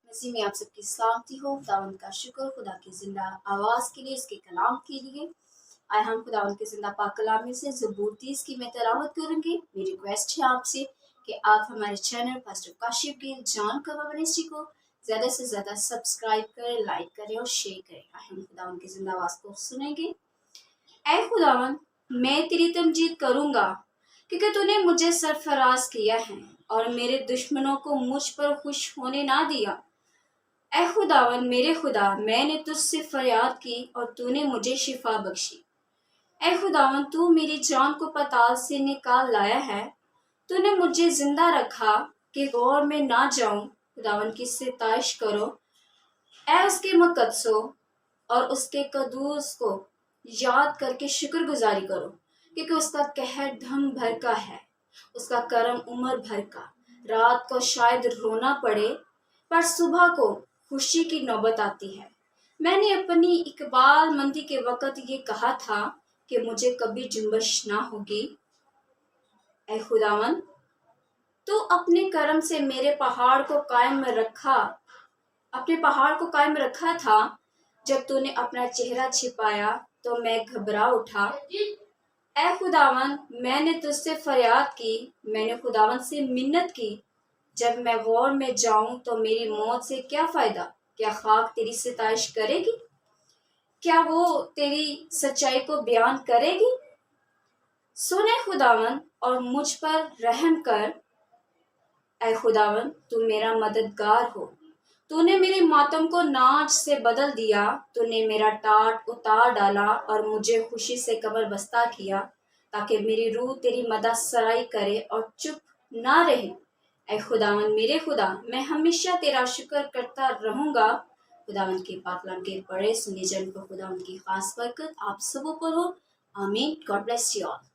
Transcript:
मसीह में आप सबकी सलामती हो। खुदावंद का शुक्र खुदा की जिंदा आवाज़ के लिए, उसके कलाम के लिए। आए हम खुदावंद के जिंदा पाक कलाम में से ज़बूर 30 की मैं तिलावत करूंगी। मेरी रिक्वेस्ट है आपसे कि आप हमारे channel pastor Kashif Gill John cover ministry को ज़्यादा से ज़्यादा सब्सक्राइब करें, लाइक करें और शेयर करें। आए हम खुदावंद की जिंदा आवाज़ को सुनेंगे। ऐ खुदावंद, मैं तेरी तमजीद करूंगा क्योंकि तूने मुझे सरफराज किया है और मेरे दुश्मनों को मुझ पर खुश होने ना दिया। ऐ खुदावन मेरे खुदा, मैंने तुझसे फरियाद की और तूने मुझे शिफा बख्शी। ऐ खुदावन, तू मेरी जान को पाताल से निकाल लाया है। तूने मुझे जिंदा रखा कि गौर में ना जाऊं। खुदावन की सिताइश करो। ऐ उसके मुकद्दसों और उसके कदूस को याद करके शुक्रगुजारी करो, क्योंकि उसका कहर दम भर का है, उसका करम उम्र भर का। रात को शायद रोना पड़े, पर सुबह को खुशी की नौबत आती है। मैंने अपनी इकबाल मंदी के वक़्त ये कहा था कि मुझे कभी जुम्बश ना होगी। ऐ खुदावन, तू अपने करम से मेरे पहाड़ को कायम रखा था। जब तूने अपना चेहरा छिपाया तो मैं घबरा उठा। ऐ खुदावन, मैंने तुझसे फरियाद की, मैंने खुदावन से मिन्नत की। जब मैं गौर में जाऊं तो मेरी मौत से क्या फायदा? क्या खाक तेरी सिताइश करेगी? क्या वो तेरी सच्चाई को बयान करेगी? सुने खुदावन और मुझ पर रहम कर। ऐ खुदावन, तू मेरा मददगार हो। तूने मेरे मातम को नाच से बदल दिया। तूने मेरा टाट उतार डाला और मुझे खुशी से कमर बस्ता किया, ताकि मेरी रूह तेरी मदद सराई करे और चुप ना रहे। ऐ खुदावन मेरे खुदा, मैं हमेशा तेरा शुक्र करता रहूंगा। खुदावन के पाक कलाम के पढ़े सुने जन को खुदावन की खास बरकत आप सबों पर हो। आमीन। God bless you all.